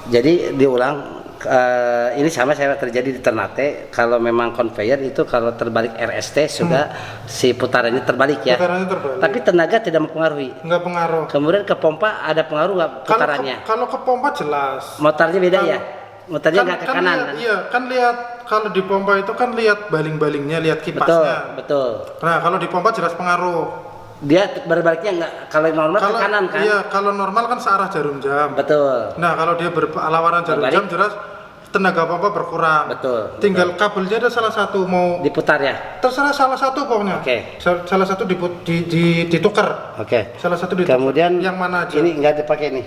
Jadi diulang, ini sama saya terjadi di Ternate. Kalau memang conveyor itu kalau terbalik RST sudah si putarannya terbalik ya. Putarannya terbalik. Tapi tenaga tidak mempengaruhi. Nggak pengaruh. Kemudian ke pompa ada pengaruh nggak putarannya? Kalau ke pompa jelas. Motornya beda ya? Motornya nggak ke kanan. Iya, kan lihat kalau di pompa itu kan lihat baling-balingnya, lihat kipasnya. Betul. Nah, kalau di pompa jelas pengaruh. Dia berbaliknya nggak, kalau normal ke kanan kan? Iya, kalau normal kan searah jarum jam. Betul. Nah, kalau dia berlawanan jarum jam jelas tenaga pompa berkurang. Betul. Tinggal kabelnya ada salah satu mau diputar ya? Terserah salah satu pokoknya. Oke. Salah satu ditukar. Oke. Salah satu ditukar. Kemudian yang mana aja? Ini nggak dipakai nih?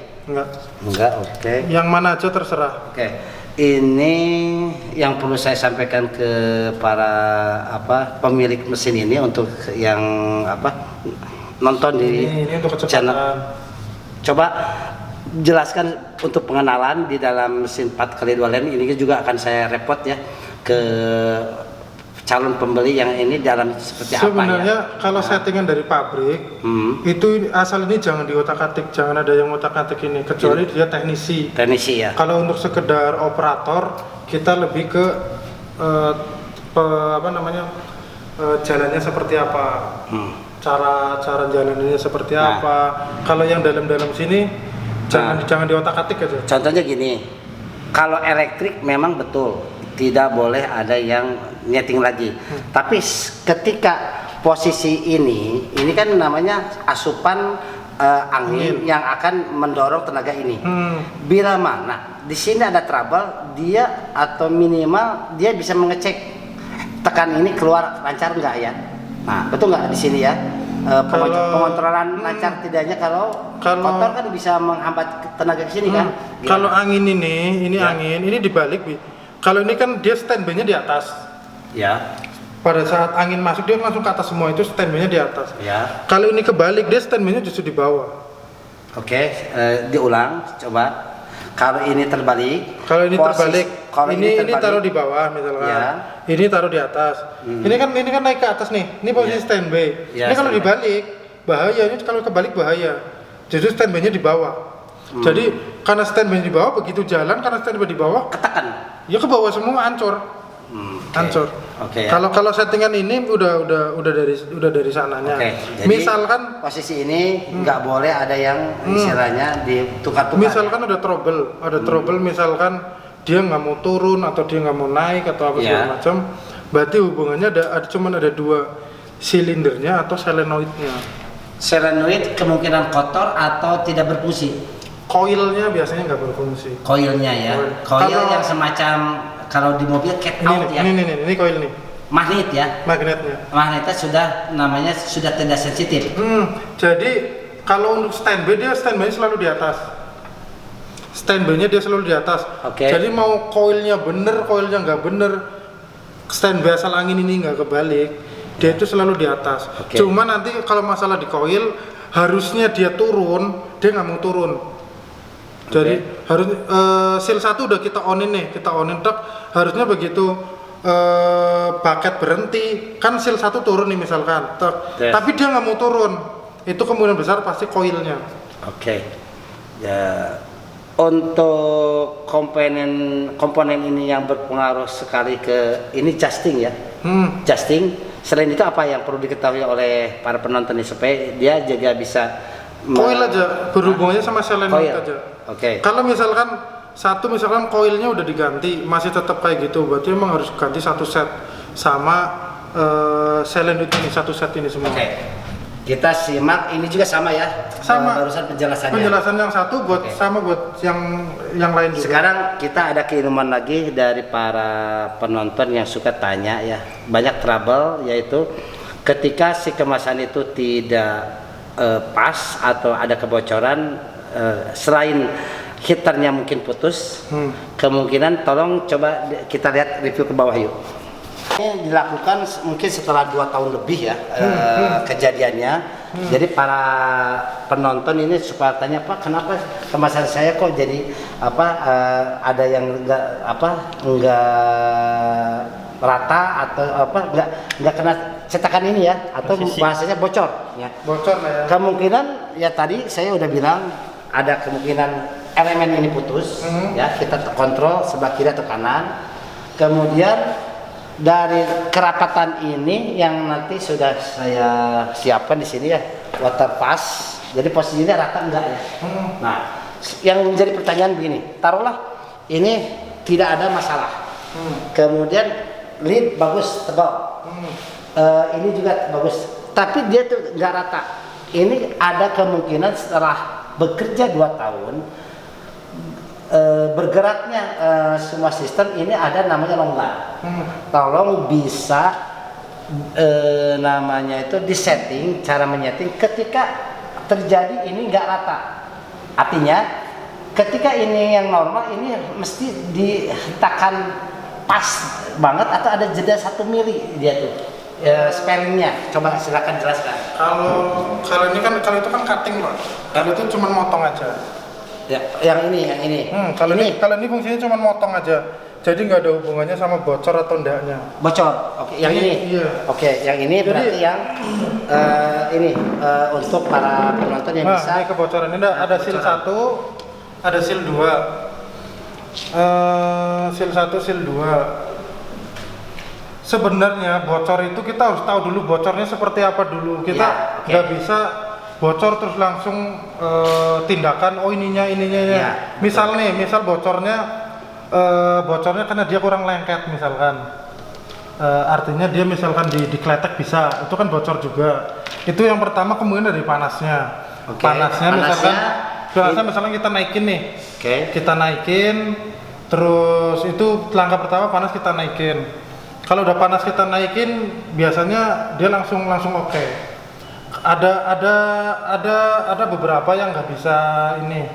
Enggak, oke. Yang mana aja terserah. Oke. Ini yang perlu saya sampaikan ke para pemilik mesin ini untuk yang nonton di ini untuk channel. Coba jelaskan untuk pengenalan di dalam mesin 4x2 len ini juga akan saya repot ya ke calon pembeli yang ini dalam seperti apa ya. Sebenarnya kalau settingan dari pabrik itu asal ini jangan diotak-atik, jangan ada yang otak-atik ini kecuali dia teknisi ya. Kalau untuk sekedar operator kita lebih ke jalannya seperti apa, cara jalanannya seperti apa. Kalau yang dalam sini jangan diotak-atik aja. Contohnya gini, kalau elektrik memang betul tidak boleh ada yang nyeting lagi. Tapi ketika posisi ini kan namanya asupan angin yang akan mendorong tenaga ini. Bila mana di sini ada trouble, dia atau minimal dia bisa mengecek tekan ini keluar lancar enggak ya. Nah, betul nggak di sini ya? Pengontrolan lancar tidaknya kalau kotor kan bisa menghambat tenaga ke sini kan. Kalau angin ini angin ini dibalik. Kalau ini kan dia standby-nya di atas. Ya. Pada saat angin masuk dia langsung ke atas semua, itu standby-nya di atas. Ya. Kalau ini kebalik dia standby-nya justru di bawah. Oke, diulang coba. Kalau ini terbalik. Kalau ini terbalik. Ini taruh di bawah misalkan. Ya. Ini taruh di atas. Ini kan naik ke atas nih. Ini posisi standby. Ini kalau dibalik bahaya. Ini kalau kebalik bahaya. Justru standby-nya di bawah. Jadi karena standby di bawah, begitu jalan karena standby di bawah ketekan. Ya ke bawah semua hancur. Hancur. Oke. Kalau settingan ini udah dari sananya. Jadi misalkan posisi ini nggak boleh ada yang istilahnya ditukar-tukar. Misalkan ada trouble, misalkan dia nggak mau turun atau dia nggak mau naik atau apa segala macam, berarti hubungannya cuman ada dua silindernya atau solenoidnya. Solenoid kemungkinan kotor atau tidak berfungsi. Koilnya biasanya nggak berfungsi. Koilnya ya. Koil yang semacam kalau di mobil cat out ya. Ini koil nih. Magnet ya. Magnetnya sudah tidak sensitif. Jadi kalau untuk standby dia selalu di atas. Standby-nya dia selalu di atas. Jadi mau koilnya bener, koilnya nggak bener, standby asal angin ini nggak kebalik, dia itu selalu di atas. Cuma nanti kalau masalah di koil harusnya dia turun, dia nggak mau turun. Jadi harus seal 1 udah kita onin tak, harusnya begitu bucket berhenti kan seal 1 turun nih misalkan tak. Tapi dia nggak mau turun, itu kemungkinan besar pasti koilnya. Ya, untuk komponen ini yang berpengaruh sekali ke ini adjusting ya. Adjusting. Selain itu apa yang perlu diketahui oleh para penonton ini supaya dia juga bisa koil aja berhubungannya sama solenoid aja. Kalau misalkan koilnya udah diganti masih tetap kayak gitu, berarti emang harus ganti satu set sama solenoid ini, satu set ini semua. Kita simak ini juga sama ya. Barusan penjelasannya. Penjelasan yang satu sama buat yang lain juga. Sekarang kita ada keilmuan lagi dari para penonton yang suka tanya ya. Banyak trouble yaitu ketika si kemasan itu tidak pas atau ada kebocoran, selain heaternya mungkin putus, kemungkinan tolong coba kita lihat review ke bawah yuk. Ini dilakukan mungkin setelah 2 tahun lebih ya kejadiannya. Jadi para penonton ini suka tanya, Pak, kenapa kemasan saya kok jadi ada yang enggak rata atau enggak kena cetakan ini ya, atau bahasanya bocor ya. Bocor lah ya. Kemungkinan ya tadi saya udah bilang ada kemungkinan elemen ini putus, ya kita kontrol sebelah kiri atau kanan. Kemudian dari kerapatan ini yang nanti sudah saya siapkan di sini ya, water pass. Jadi posisinya rata enggak ya? Nah, yang menjadi pertanyaan begini, taruhlah ini tidak ada masalah. Kemudian lid bagus tebal, ini juga bagus, tapi dia tuh nggak rata. Ini ada kemungkinan setelah bekerja 2 tahun. Bergeraknya semua sistem ini ada namanya longgar. Tolong bisa namanya itu disetting, cara menyeting ketika terjadi ini nggak rata. Artinya ketika ini yang normal ini mesti ditekan pas banget atau ada jeda 1 mili dia tuh sparingnya. Coba silakan jelaskan. Kalau ini kan kalau itu kan cutting Pak. Kalau itu cuma motong aja. Ya, yang ini. Kalau ini fungsinya cuma motong aja. Jadi nggak ada hubungannya sama bocor atau enggaknya. Bocor. Oke, yang ini. Iya. Oke, yang ini berarti yang ini untuk para penonton yang bisa. Ini kebocoran ini ada seal 1, ada seal 2. Seal 1, seal 2. Sebenarnya bocor itu kita harus tahu dulu bocornya seperti apa dulu. Kita nggak bisa bocor terus langsung tindakan ininya ya. Misal bocornya karena dia kurang lengket misalkan, artinya dia misalkan dikletek bisa, itu kan bocor juga. Itu yang pertama kemungkinan dari panasnya. Panasnya misalkan kita naikin nih, kita naikin, terus itu langkah pertama panas kita naikin. Kalau udah panas kita naikin, biasanya dia langsung oke. Ada beberapa yang nggak bisa ini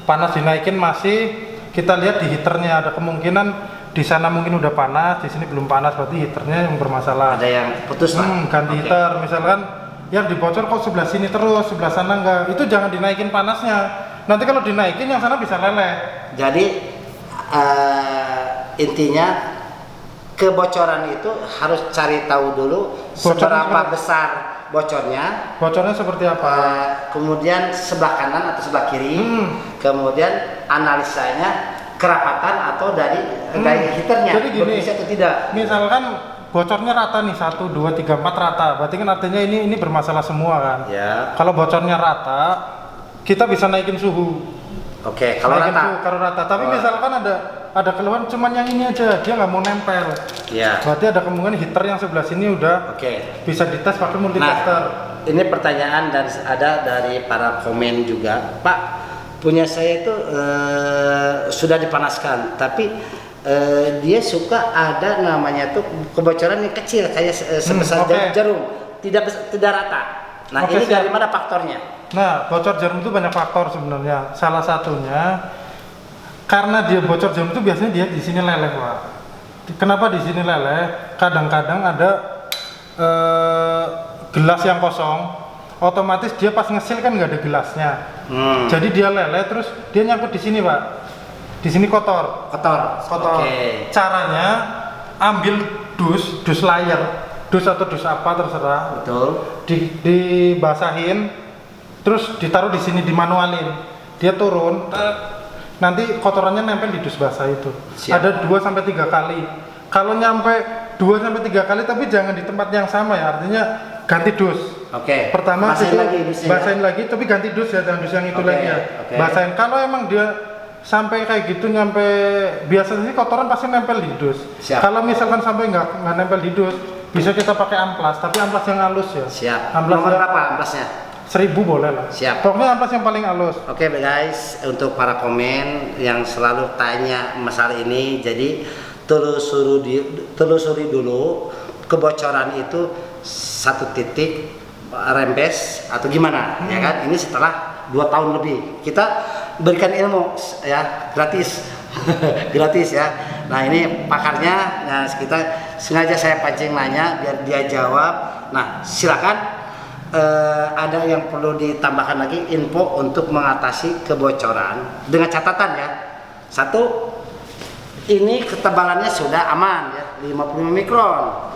panas dinaikin, masih kita lihat di heaternya, ada kemungkinan di sana mungkin udah panas, di sini belum panas, berarti heaternya yang bermasalah. Ada yang putus lah. Ganti heater, misalkan yang dibocor kok sebelah sini terus, sebelah sana enggak, itu jangan dinaikin panasnya. Nanti kalau dinaikin yang sana bisa leleh. Jadi intinya kebocoran itu harus cari tahu dulu seberapa besar bocornya. Bocornya seperti apa? Kemudian sebelah kanan atau sebelah kiri. Kemudian analisanya kerapatan atau dari heaternya. Jadi gini, berbisa atau tidak. Misalkan bocornya rata nih 1, 2, 3, 4 rata. Berarti kan artinya ini bermasalah semua kan? Ya. Kalau bocornya rata, kita bisa naikin suhu. Oke, kalau rata. Tapi misalkan ada keluhan cuman yang ini aja, dia nggak mau nempel. Ya. Berarti ada kemungkinan heater yang sebelah sini udah bisa dites pakai multitester. Nah, ini pertanyaan dari para komen juga, Pak. Punya saya itu sudah dipanaskan, tapi dia suka ada namanya tuh kebocoran yang kecil kayak sebesar jarum, tidak rata. Nah, ini dari mana faktornya? Nah, bocor jarum itu banyak faktor sebenarnya. Salah satunya karena dia bocor jarum itu biasanya dia di sini leleh, Pak. Kenapa di sini leleh? Kadang-kadang ada gelas yang kosong, otomatis dia pas ngesil kan nggak ada gelasnya. Jadi dia leleh, terus dia nyangkut di sini, Pak. Di sini kotor. Caranya ambil dus layer, dus atau dus apa terserah. Betul. Dibasahin. Terus ditaruh di sini, dimanualin, dia turun, nanti kotorannya nempel di dus basah itu. Ada 2-3 kali. Kalau nyampe 2-3 kali, tapi jangan di tempat yang sama ya, artinya ganti dus. Pertama basahin lagi, tapi ganti dus ya, jangan dus yang itu lagi ya. Basahin. Kalau emang dia sampai kayak gitu, nyampe biasanya kotoran pasti nempel di dus. Kalau misalkan sampai nggak nempel di dus, bisa kita pakai amplas, tapi amplas yang halus ya. Nomor berapa amplasnya? 1000 boleh lah. Pokoknya amplas yang paling halus. Oke guys, untuk para komen yang selalu tanya masalah ini, jadi telusuri dulu kebocoran itu 1 titik rembes atau gimana, ya kan? Ini setelah 2 tahun lebih kita berikan ilmu ya, gratis. Gratis ya. Nah, ini pakarnya, nah kita sengaja saya pancing nanya biar dia jawab. Nah, silakan. Ada yang perlu ditambahkan lagi info untuk mengatasi kebocoran dengan catatan ya. 1, ini ketebalannya sudah aman ya, 55 mikron.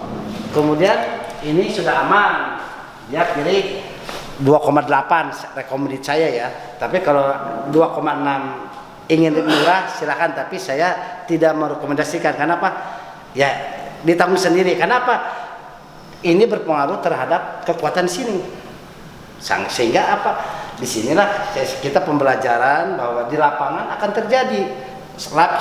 Kemudian ini sudah aman, dia pilih 2,8 rekomendasi saya ya. Tapi kalau 2,6 ingin murah silakan, tapi saya tidak merekomendasikan. Kenapa? Ya ditanggung sendiri. Kenapa? Ini berpengaruh terhadap kekuatan sini. Sehingga apa? Disinilah kita pembelajaran bahwa di lapangan akan terjadi setelah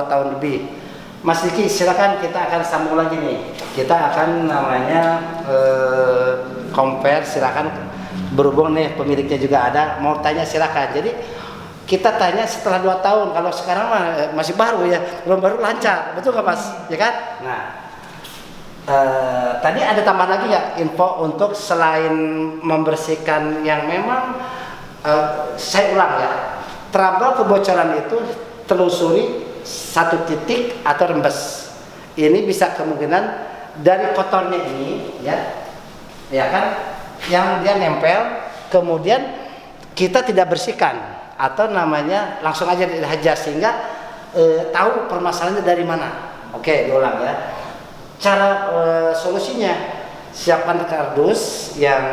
2 tahun lebih. Mas Diki, silakan, kita akan sambung lagi nih. Kita akan namanya compare, silakan, berhubung nih pemiliknya juga ada, mau tanya silakan. Jadi kita tanya setelah 2 tahun, kalau sekarang masih baru ya, belum baru lancar, betul nggak Mas? Ya kan? Nah, tadi ada tambahan lagi ya info untuk selain membersihkan yang memang saya ulang ya, trouble kebocoran itu telusuri 1 titik atau rembes. Ini bisa kemungkinan dari kotornya ini ya kan, yang dia nempel, kemudian kita tidak bersihkan atau namanya langsung aja dihajar sehingga tahu permasalahannya dari mana. Oke, diulang ya. Cara solusinya, siapkan kardus yang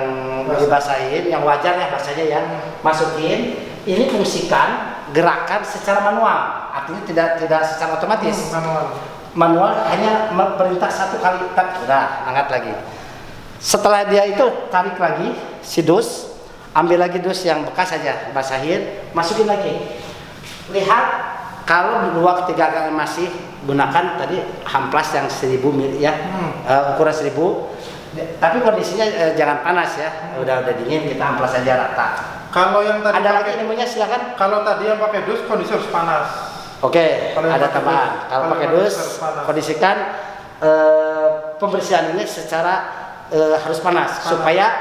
dibasahin, yang wajar ya bahasanya ya, masukin. Ini fungsikan gerakan secara manual, artinya tidak secara otomatis. Manual hanya perintah 1 kali, udah angkat lagi. Setelah dia itu tarik lagi si dus, ambil lagi dus yang bekas saja, basahin, masukin lagi. Lihat kalau dua ketiga kali masih gunakan tadi hamplas yang 1000 mili ya, ukuran 1000. Tapi kondisinya jangan panas ya, udah dingin, kita hamplas saja rata. Kalau yang tadi ada lagi ilmunya silakan. Kalau tadi yang pakai dus kondisi harus panas. Oke, ada tambahan. Kalau pakai dus kondisikan pembersihan ini secara harus panas supaya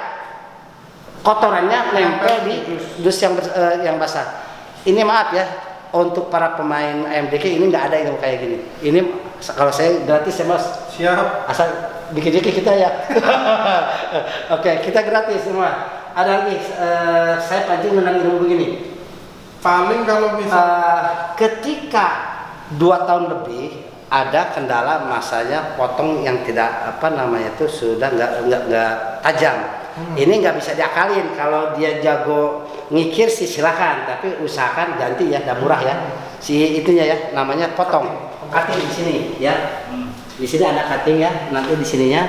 kotorannya nempel di dus yang basah. Ini maaf ya, untuk para pemain AMDK ini nggak ada yang kayak gini. Ini kalau saya gratis ya Mas. Siap. Asal dikit-dikit kita ya. Oke, kita gratis semua. Ada lagi, saya pancing tentang ilmu begini. Paling kalau misalnya ketika 2 tahun lebih ada kendala masanya potong yang tidak itu sudah nggak tajam. Ini nggak bisa diakalin. Kalau dia jago ngikir sih silakan, tapi usahakan ganti ya, udah murah ya. Si itunya ya, namanya potong. Cutting di sini ya. Di sini ada cutting ya, nanti di sininya.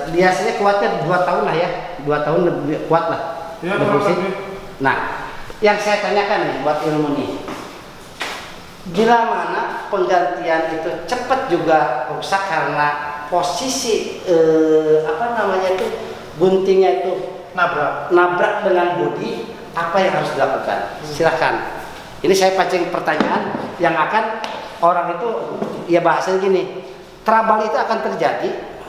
Biasanya kuatnya 2 tahun lah ya, 2 tahun lebih kuat lah. Ya, nah, yang saya tanyakan nih buat ilmu nih, bila mana penggantian itu cepat juga rusak karena posisi guntingnya itu nabrak dengan bodi, apa yang harus dilakukan? Silakan. Ini saya pancing pertanyaan yang akan orang itu ya bahasanya gini, trouble itu akan terjadi.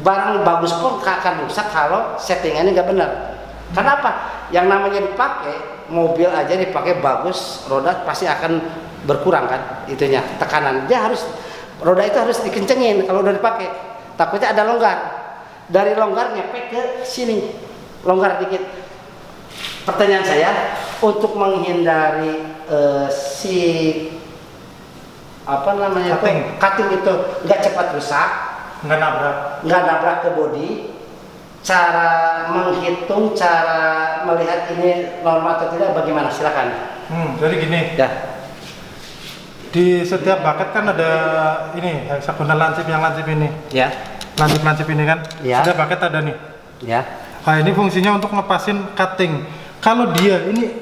Barang bagus pun akan rusak kalau settingannya nggak benar. Kenapa? Yang namanya dipakai mobil aja dipakai bagus, roda pasti akan berkurang kan, itunya tekanan. Dia harus roda itu harus dikencengin kalau udah dipakai. Takutnya ada longgar. Dari longgar ngepek ke sini, longgar dikit. Pertanyaan saya, untuk menghindari cutting itu nggak cepat rusak. Nggak nabrak ke bodi. Cara menghitung, cara melihat ini normal atau tidak bagaimana? Silakan. Jadi gini ya, di setiap bucket kan ada ini hexagonal lancip ini ya, lancip ini kan ya. Setiap bucket ada nih ya. Nah ini fungsinya untuk ngepasin cutting. Kalau dia ini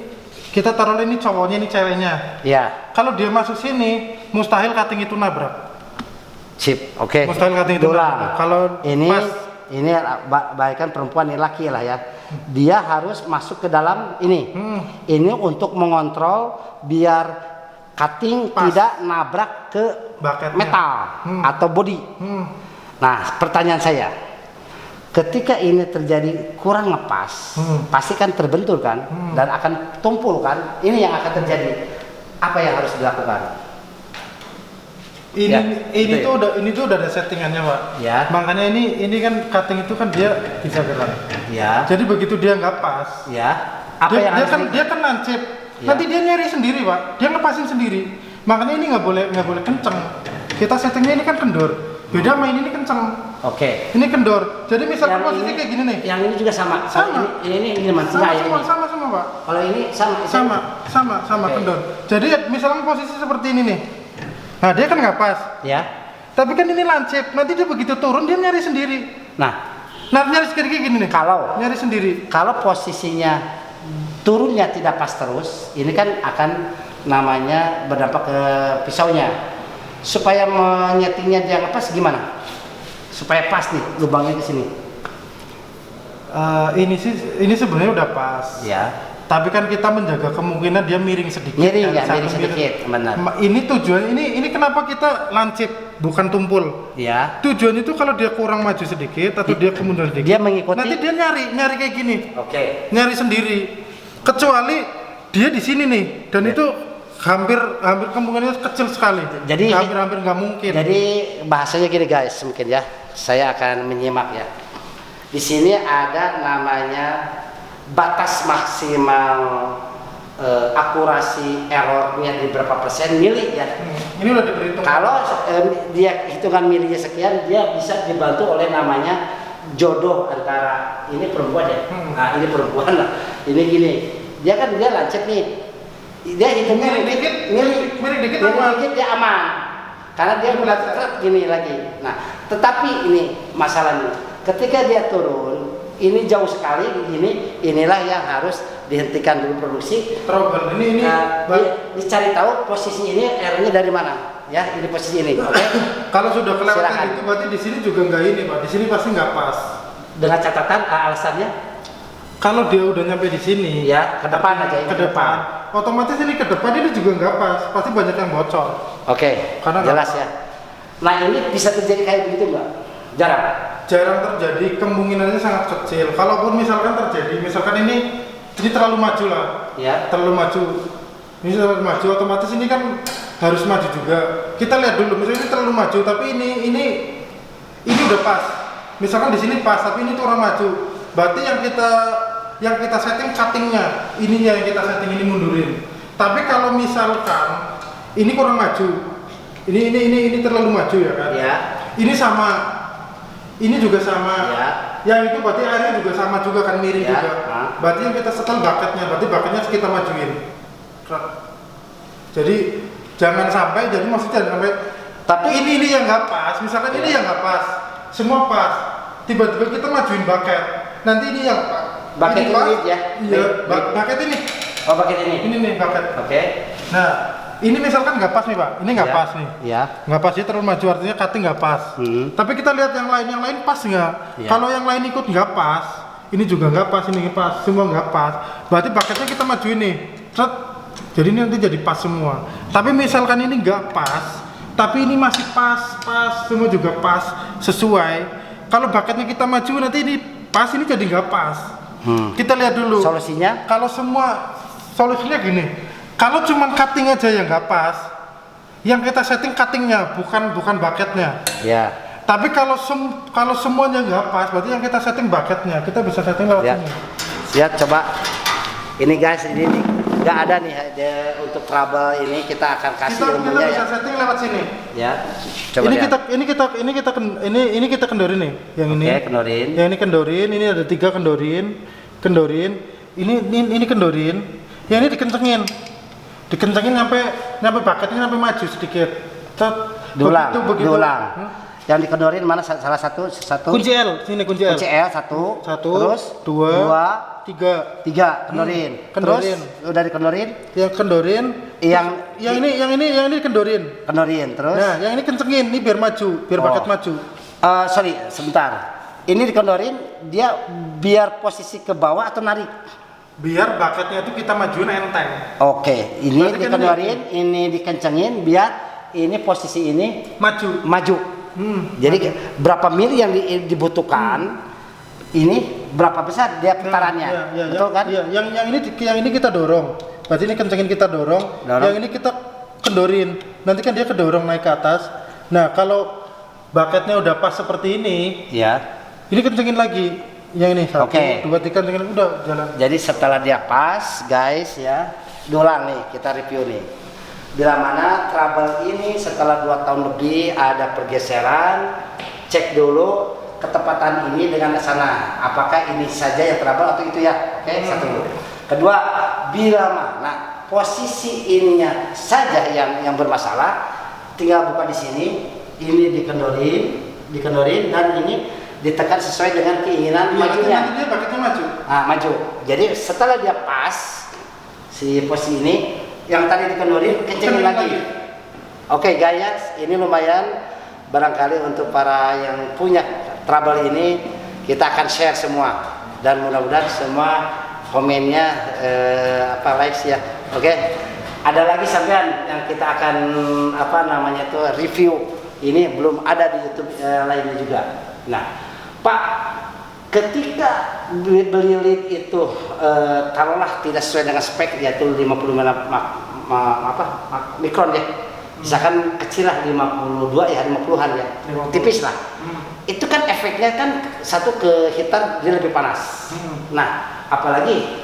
kita taruh ini cowoknya, ini ceweknya ya, kalau dia masuk sini mustahil cutting itu nabrak. Sip, oke. Mustahil cutting itu nabrak. Kalau ini baikkan perempuan ini laki lah ya, dia harus masuk ke dalam ini. Ini untuk mengontrol biar cutting tidak nabrak ke bucketnya, metal atau body. Nah, pertanyaan saya, ketika ini terjadi kurang ngepas, pasti kan terbentur kan, dan akan tumpul kan. Ini yang akan terjadi. Apa yang harus dilakukan? Ini tuh udah ada settingannya Pak. Ya. Makanya ini kan cutting itu kan dia bisa gerak. Ya. Jadi begitu dia nggak pas. Ya. Dia kan nancip. Ya. Nanti dia nyari sendiri Pak. Dia ngepasin sendiri. Makanya ini nggak boleh kenceng. Kita settingnya ini kan kendor. Beda main ini kenceng. Oke. Ini kendor. Jadi misalkan posisi kayak gini nih. Yang ini juga sama. Sama. Ini mana? Sama, Pak. Kalau ini sama. Sama kendor. Jadi misalkan posisi seperti ini nih. Nah, dia kan nggak pas. Ya. Tapi kan ini lancip. Nanti dia begitu turun dia nyari sendiri. Nah, nyari sendiri kayak gini nih. Kalau nyari sendiri. Kalau posisinya turunnya tidak pas terus, ini kan akan namanya berdampak ke pisaunya. Supaya menyetingnya dia nggak pas gimana? Supaya pas nih lubangnya ke sini. Ini sebenarnya udah pas. Ya. Tapi kan kita menjaga kemungkinan dia miring sedikit. Miring ya, miring sedikit, benar. Ini tujuan ini kenapa kita lancip bukan tumpul? Ya. Tujuan itu kalau dia kurang maju sedikit atau dia kemunduran sedikit. Dia mengikuti. Nanti dia nyari kayak gini. Oke. Nyari sendiri. Kecuali dia di sini nih dan itu hampir kemungkinannya kecil sekali. Jadi hampir nggak mungkin. Jadi bahasanya gini guys, mungkin ya. Saya akan menyimak ya. Di sini ada namanya batas maksimal akurasi errornya di berapa persen mili ya. Ini udah diperhitungkan. Kalau dia hitungan milinya sekian, dia bisa dibantu oleh namanya jodoh antara ini perempuan ya. Nah, ini perempuan lah. Ini gini. Dia lancip nih. Dia hitungnya miring dikit dia aman. Karena dia mulai terat gini lagi. Nah, tetapi ini masalahnya. Ketika dia turun, ini jauh sekali begini, inilah yang harus dihentikan dulu produksi. Trouble. Ini dicari tahu posisi ini errornya dari mana. Ya, ini posisi ini. Oke. Kalau sudah kelewatan itu berarti di sini juga nggak ini, Pak. Di sini pasti nggak pas. Dengan catatan alasannya? Kalau dia udah nyampe di sini, ya ke depan aja. Ke depan. Otomatis ini ke depan ini juga nggak pas. Pasti banyak yang bocor. Oke. Karena jelas ya. Nah, ini bisa terjadi kayak begitu nggak? Jarang terjadi, kemungkinannya sangat kecil. Kalaupun misalkan terjadi, misalkan ini terlalu maju lah. Ya. Terlalu maju. Ini terlalu maju, otomatis ini kan harus maju juga. Kita lihat dulu, misalnya ini terlalu maju, tapi ini udah pas. Misalkan di sini pas, tapi ini tuh orang maju. Berarti yang kita setting cuttingnya, ininya yang kita setting ini mundurin. Tapi kalau misalkan ini kurang maju, ini terlalu maju ya kan? Ya. Ini sama, ini juga sama. Ya. Yang itu berarti airnya juga sama juga kan miring ya. Juga. Berarti yang kita setel bucketnya, berarti bucketnya kita majuin. Jadi jangan sampai, tapi ini yang nggak pas. Misalkan ini yang nggak pas, semua pas. Tiba-tiba kita majuin bucket. Nanti ini yang bucket ini ya? Iya, bucket ini. Oh, bucket ini. Ini nih bucket. Oke. Nah, ini misalkan nggak pas nih, Pak. Ini nggak pas nih. Iya. Nggak pas, dia terlalu maju, artinya cutting nggak pas. Tapi kita lihat yang lain pas nggak? Ya. Kalau yang lain ikut nggak pas, ini juga nggak pas, ini pas, semua nggak pas. Berarti bucketnya kita majuin nih. Jadi ini nanti jadi pas semua. Tapi misalkan ini nggak pas, tapi ini masih pas, semua juga pas, sesuai. Kalau bucketnya kita maju nanti ini pas, ini jadi nggak pas. Kita lihat dulu. Solusinya? Kalau solusinya gini. Kalau cuma cutting aja yang nggak pas, yang kita setting cuttingnya, bukan bucketnya. Ya. Tapi kalau semuanya nggak pas, berarti yang kita setting bucketnya. Kita bisa setting lewat sini. Lihat coba. Ini guys, ini nggak ada nih untuk trouble ini, kita akan kasih ilmunya. Kita bisa setting lewat sini. Ya. Coba ini kita kendorin nih, yang ini. Oke, kendorin. Yang ini kendorin, ini ada 3 kendorin. Ini kendorin. Yang ini dikencengin sampai bucketnya sampai maju sedikit. Dulang. Yang dikendorin mana salah satu? Kunci L, sini kunci L. Kunci L satu. Terus 2, 3 kendorin. Terus udah dikendorin? Yang kendorin. Yang ini kendorin. Terus. Nah, yang ini kencengin, ini biar maju, biar bucket maju. Sorry, sebentar. Ini dikendorin, dia biar posisi ke bawah atau narik? Biar bucketnya itu kita majuin enteng. Oke, ini dikendorin, ini dikencengin, biar ini posisi ini maju. Jadi berapa mili yang dibutuhkan? Ini berapa besar dia putarannya? Betul kan? Iya, yang ini kita dorong. Berarti ini kencengin kita dorong. Yang ini kita kendorin. Nanti kan dia kedorong naik ke atas. Nah, kalau bucketnya udah pas seperti ini, ini kencengin lagi. Yang ini 1, 2, 3 kencengin, udah jalan. Jadi setelah dia pas, guys ya, dulang nih kita review nih. Bila mana trouble ini setelah 2 tahun lebih ada pergeseran, cek dulu ketepatan ini dengan sana, apakah ini saja yang trouble atau itu ya. Oke, satu dulu. Kedua, bila mana posisi ininya saja yang bermasalah, tinggal buka di sini, ini dikendorin dan ini ditekan sesuai dengan keinginan majunya. Nanti dia paketnya maju. Nah, maju. Jadi setelah dia pas si posisi ini, yang tadi dikendorin kencengin lagi. Oke guys, ini lumayan barangkali untuk para yang punya trouble ini kita akan share semua dan mudah-mudahan semua komennya likes ya. Oke. Ada lagi sampean yang kita akan review. Ini belum ada di YouTube lainnya juga. Nah, Pak, ketika beli lead itu taruhlah tidak sesuai dengan spek yaitu 50 mikron ya. Misalkan kecil lah 52 ya 50-an ya. Tipis lah. Itu kan efeknya kan satu ke hitam dia lebih panas. Nah, apalagi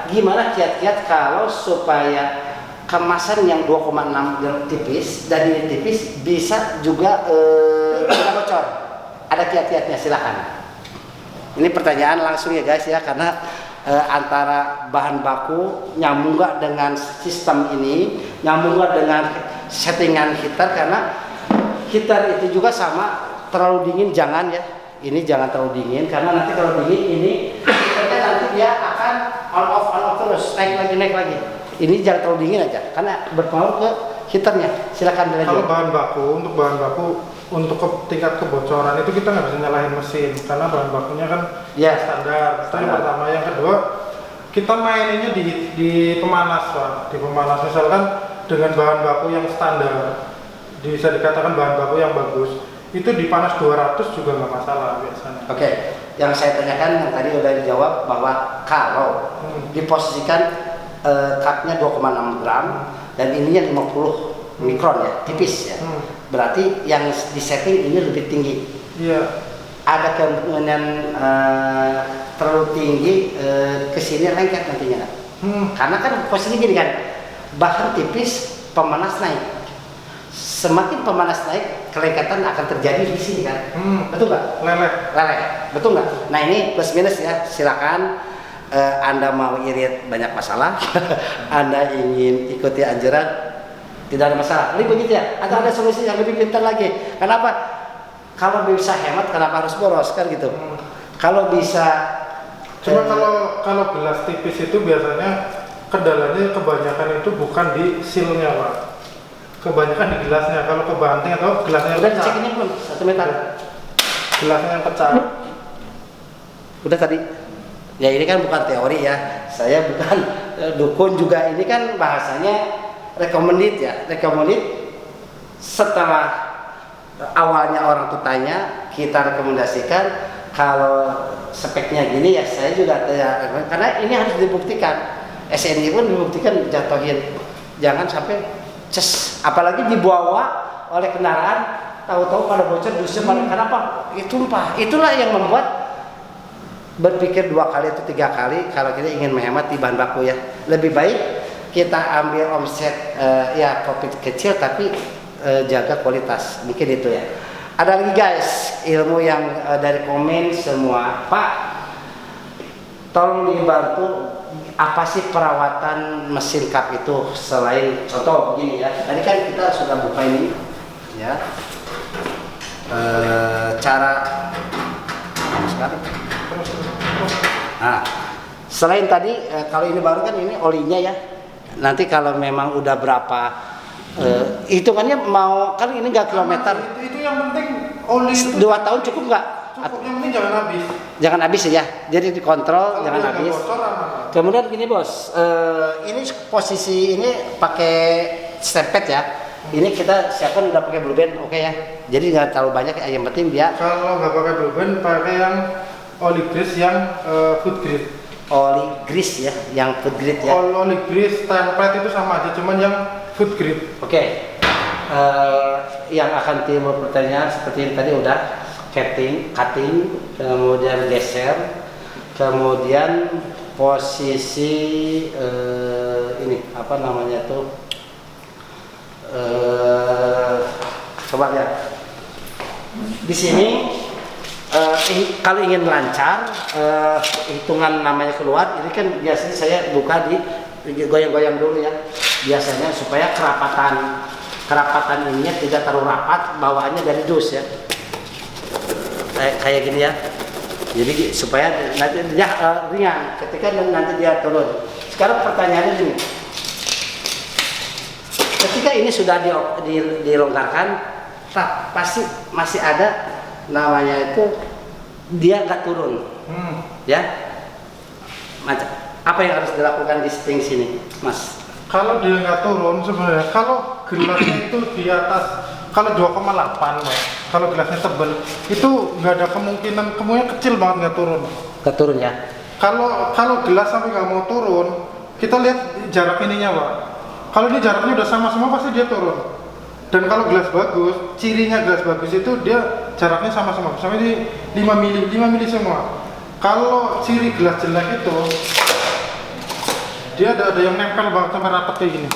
gimana kiat-kiat kalau supaya kemasan yang 2,6 yang tipis dan ini tipis bisa juga tidak bocor. Ada kiat-kiatnya, silakan. Ini pertanyaan langsung ya guys ya, karena antara bahan baku nyambung nggak dengan sistem ini, nyambung nggak dengan settingan heater, karena heater itu juga sama, terlalu dingin jangan ya. Ini jangan terlalu dingin karena nanti kalau dingin ini heaternya nanti dia akan on off terus, naik lagi. Ini jangan terlalu dingin aja karena berpengaruh ke heaternya. Silakan dilanjut. Kalau bahan baku untuk tingkat kebocoran itu kita nggak bisa nyalahin mesin karena bahan bakunya kan standar. Itu yang pertama. Yang kedua, kita maininnya di pemanas Pak. Di pemanas misalkan dengan bahan baku yang standar, bisa dikatakan bahan baku yang bagus, itu di panas 200 juga nggak masalah biasanya. Oke, yang saya tanyakan yang tadi udah dijawab bahwa kalau diposisikan cupnya 2,6 gram dan ininya 50 mikron ya, tipis ya. Berarti yang disetting ini lebih tinggi. Iya. Ada kemungkinan terlalu tinggi kesini lengket nantinya. Karena kan posisi gini kan, bahan tipis pemanas naik. Semakin pemanas naik, kelengketan akan terjadi di sini kan. Betul nggak? Leleh. Betul nggak? Nah ini plus minus ya. Silakan. Anda mau irit banyak masalah, Anda ingin ikuti anjuran tidak ada masalah. Ini begitu ya. Atau ada solusi yang lebih pintar lagi. Kenapa? Kalau bisa hemat, kenapa harus boros kan gitu? Kalau bisa. Cuma kalau gelas tipis itu biasanya kendalanya kebanyakan itu bukan di sealnya Pak. Kebanyakan di gelasnya. Kalau kebanting atau gelasnya udah dicek ini belum? 1 meter. Gelasnya yang pecah. Udah tadi. Ya ini kan bukan teori ya. Saya bukan dukun juga. Ini kan bahasanya recommended ya. Recommended setelah awalnya orang tuh tanya, kita rekomendasikan kalau speknya gini ya saya juga karena ini harus dibuktikan. SNI pun dibuktikan jatuhin. Jangan sampai apalagi dibawa oleh kendaraan tahu-tahu pada bocor dusnya kenapa? Tumpah. Itulah yang membuat berpikir 2 kali atau 3 kali kalau kita ingin menghemat di bahan baku ya. Lebih baik kita ambil omset profit kecil tapi jaga kualitas. Mungkin itu ya. Ada lagi guys ilmu yang dari komen semua. Pak, tolong dibantu apa sih perawatan mesin cup itu selain contoh begini ya. Tadi kan kita sudah buka ini ya. Cara sekarang. Nah, selain tadi kalau ini baru kan ini olinya ya. Nanti kalau memang udah berapa hitungannya mau kan ini nggak kilometer. Itu yang penting oli itu 2 tahun cukup nggak? Cukup, yang penting jangan habis. Jangan habis ya. Jadi dikontrol jangan habis. Kemudian gini bos, ini posisi ini pakai stempet ya. Ini kita siapkan udah pakai blue band, oke ya. Jadi nggak terlalu banyak ya. Yang penting dia. Kalau nggak pakai blue band, pakai yang oli grease yang food grade. Oli grease ya, yang food grade ya. Oli grease template itu sama aja, cuman yang food grade. Oke. Yang akan timbul pertanyaan seperti yang tadi udah cutting, kemudian geser, kemudian posisi ini apa namanya tuh? Coba lihat. di sini kalau ingin lancar, hitungan namanya keluar, ini kan biasanya saya buka di goyang-goyang dulu ya, biasanya supaya kerapatan ininya tidak terlalu rapat, bawaannya dari dus ya, kayak gini ya. Jadi supaya nanti dia ringan ketika nanti dia turun. Sekarang pertanyaannya gini, ketika ini sudah dilonggarkan, pasti masih ada namanya itu dia nggak turun, ya. Apa yang harus dilakukan di setting sini, Mas? Kalau dia nggak turun sebenarnya, kalau gelasnya itu di atas, kalau 2,8 Mas, kalau gelasnya tebal itu nggak ada kemungkinan kecil banget nggak turun. Nggak turun ya? Kalau gelas sampai nggak mau turun, kita lihat jarak ininya Pak. Kalau ini jaraknya udah sama semua pasti dia turun. Dan kalau gelas bagus, cirinya gelas bagus itu dia jaraknya sama-sama, sampai di 5 mili semua. Kalau ciri gelas jelek itu dia ada yang nempel banget sampai rapat kayak gini,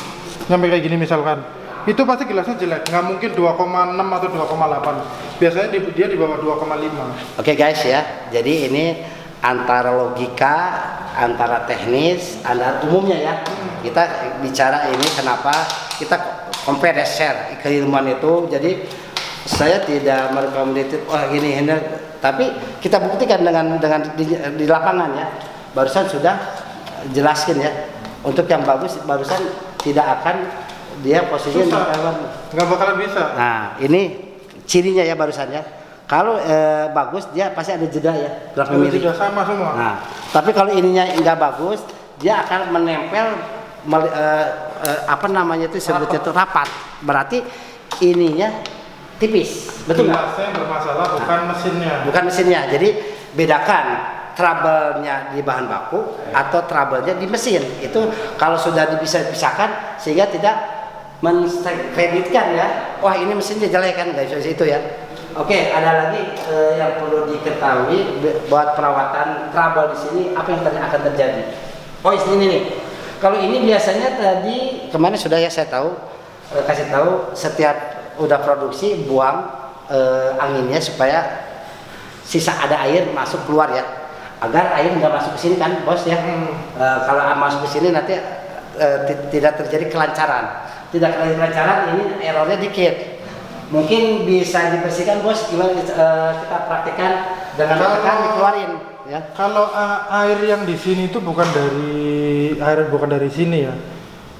sampai kayak gini misalkan, itu pasti gelasnya jelek, nggak mungkin 2,6 atau 2,8, biasanya dia di bawah 2,5. Oke guys ya, jadi ini antara logika, antara teknis, antara umumnya ya, kita bicara ini kenapa kita compare share keilmuan itu. Jadi saya tidak merekomendasi gini, tapi kita buktikan dengan di lapangan ya. Barusan sudah jelaskan ya, untuk yang bagus barusan tidak akan dia posisinya nggak bakalan bisa. Nah ini cirinya ya barusan ya. Kalau bagus dia pasti ada jeda ya, berapa mili jeda sama semua. Nah tapi kalau ininya nggak bagus, dia akan menempel apa namanya itu sebutnya itu rapat. Berarti ininya tipis, betul nggak? Gelasnya yang bermasalah bukan mesinnya. Bukan mesinnya. Jadi bedakan trouble-nya di bahan baku atau trouble-nya di mesin. Itu kalau sudah bisa dipisahkan sehingga tidak mendiskreditkan ya. Wah ini mesinnya jelek kan, nggak bisa itu ya. Oke, ada lagi yang perlu diketahui buat perawatan trouble di sini, apa yang akan terjadi? Oh ini nih. Kalau ini biasanya tadi kemarin sudah ya saya kasih tahu setiap udah produksi buang anginnya supaya sisa ada air masuk keluar ya, agar air nggak masuk ke sini kan bos ya. Kalau masuk ke sini nanti tidak terjadi kelancaran. Tidak terjadi kelancaran, ini errornya dikit. Mungkin bisa dibersihkan bos, gimana kita praktikkan dengan tekan dikeluarin ya. Kalau air yang di sini itu bukan dari sini ya.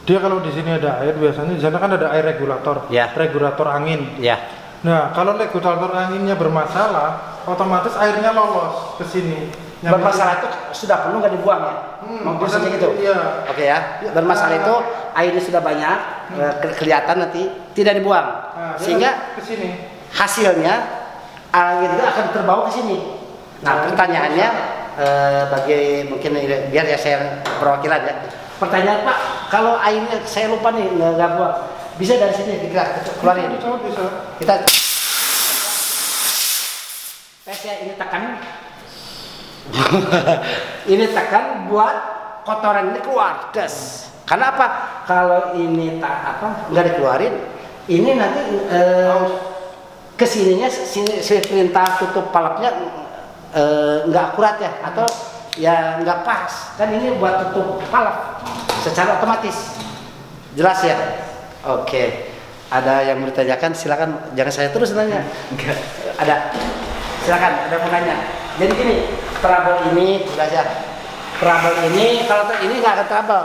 Dia kalau di sini ada air, biasanya di sana kan ada air regulator, regulator angin. Ya. Nah, kalau regulator anginnya bermasalah, otomatis airnya lolos ke sini. Bermasalah itu sudah penuh nggak dibuang ya? Maksudnya gitu. Iya. Oke ya. Bermasalah itu airnya sudah banyak, kelihatan nanti tidak dibuang, sehingga ke sini. Hasilnya angin itu akan terbawa ke sini. Nah, pertanyaannya bagi mungkin biar ya saya perwakilan ya. Pertanyaan Pak, kalau airnya saya lupa nih nggak buang, bisa dari sini keluarin? Bisa. Kita tes ya, ini tekan. Ini tekan buat kotoran ini keluar, des. Karena apa? Kalau ini nggak dikeluarin, ini nanti kesininya si perintah tutup palapnya nggak akurat ya, atau ya nggak pas. Kan ini buat tutup palap secara otomatis. Jelas ya? Oke. Ada yang mau ditanyakan? Silakan. Jangan saya terus nanya. Ada. Silakan. Ada mau nanya. Jadi gini, trouble ini sudah aja. Trouble ini kalau ini nggak akan trouble.